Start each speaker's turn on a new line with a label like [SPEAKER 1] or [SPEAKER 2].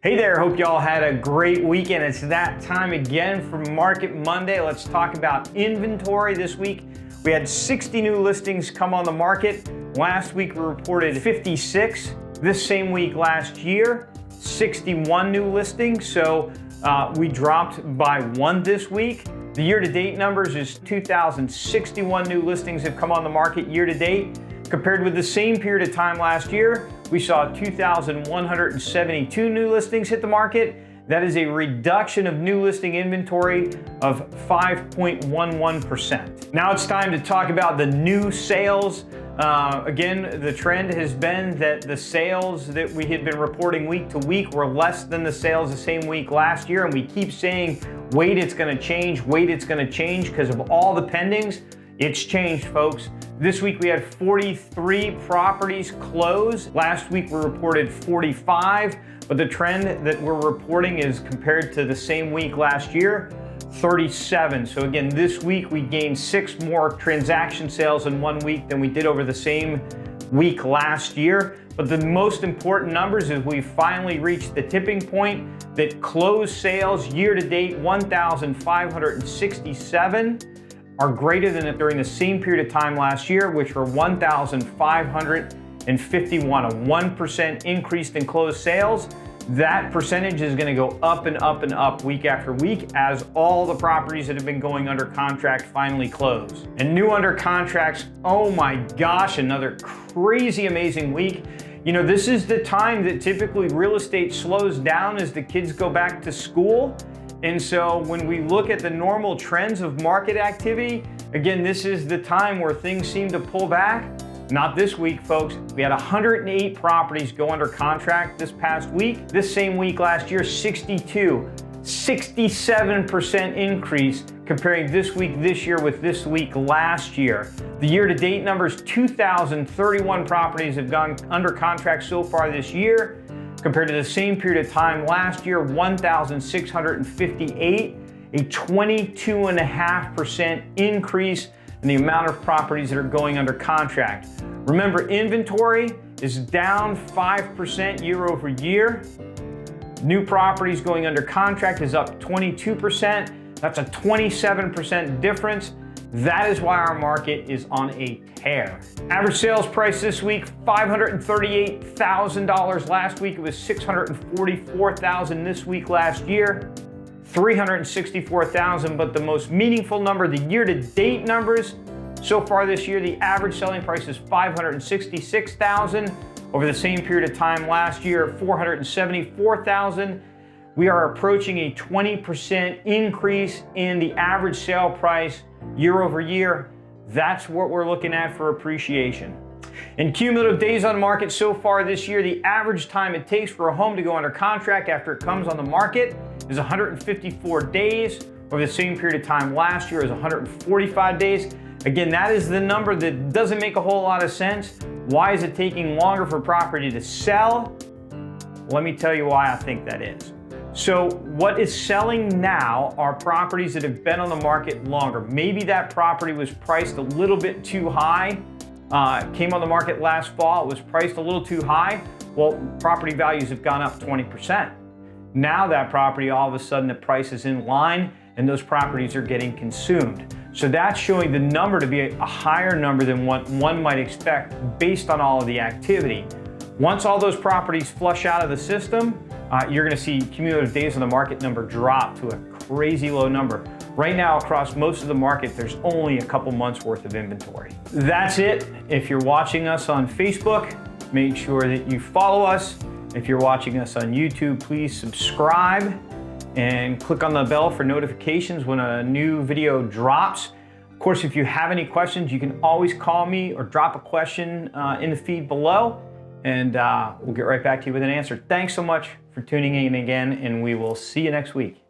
[SPEAKER 1] Hey there, hope y'all had a great weekend. It's that time again for Market Monday. Let's talk about inventory this week. We had 60 new listings come on the market. Last week we reported 56. This same week last year, 61 new listings. So we dropped by one this week. The year-to-date numbers is 2,061 new listings have come on the market year-to-date. Compared with the same period of time last year, we saw 2,172 new listings hit the market. That is a reduction of new listing inventory of 5.11%. Now it's time to talk about the new sales. Again, the trend has been that the sales that we had been reporting week to week were less than the sales the same week last year. And we keep saying, wait, it's gonna change, wait, it's gonna change because of all the pendings. It's changed, folks. This week we had 43 properties close. Last week we reported 45, but the trend that we're reporting is compared to the same week last year, 37. So again, this week we gained 6 more transaction sales in 1 week than we did over the same week last year. But the most important numbers is we finally reached the tipping point that closed sales year to date, 1,567. are greater than it during the same period of time last year, which were 1,551, a 1% increase in closed sales. That percentage is gonna go up and up and up week after week as all the properties that have been going under contract finally close. And new under contracts, oh my gosh, another crazy amazing week. You know, this is the time that typically real estate slows down as the kids go back to school. And so when we look at the normal trends of market activity, again, this is the time where things seem to pull back. Not this week, folks. We had 108 properties go under contract this past week. This same week last year, 62, 67% increase comparing this week this year with this week last year. The year-to-date numbers, 2,031 properties have gone under contract so far this year. Compared to the same period of time last year, 1,658, a 22.5% increase in the amount of properties that are going under contract. Remember, inventory is down 5% year over year. New properties going under contract is up 22%. That's a 27% difference. That is why our market is on a tear. Average sales price this week, $538,000. Last week it was $644,000 this week last year, $364,000. But the most meaningful number, the year-to-date numbers, so far this year, the average selling price is $566,000. Over the same period of time last year, $474,000. We are approaching a 20% increase in the average sale price year over year. That's what we're looking at for appreciation. In cumulative days on market so far this year, the average time it takes for a home to go under contract after it comes on the market is 154 days. Over the same period of time last year is 145 days. Again, that is the number that doesn't make a whole lot of sense. Why is it taking longer for property to sell? Let me tell you why I think that is. So what is selling now are properties that have been on the market longer. Maybe that property was priced a little bit too high. Came on the market last fall, it was priced a little too high. Well, property values have gone up 20%. Now that property, all of a sudden the price is in line and those properties are getting consumed. So that's showing the number to be a higher number than what one might expect based on all of the activity. Once all those properties flush out of the system, you're gonna see cumulative days on the market number drop to a crazy low number. Right now, across most of the market, there's only a couple months worth of inventory. That's it. If you're watching us on Facebook, make sure that you follow us. If you're watching us on YouTube, please subscribe and click on the bell for notifications when a new video drops. Of course, if you have any questions, you can always call me or drop a question in the feed below. And we'll get right back to you with an answer. Thanks so much for tuning in again, and we will see you next week.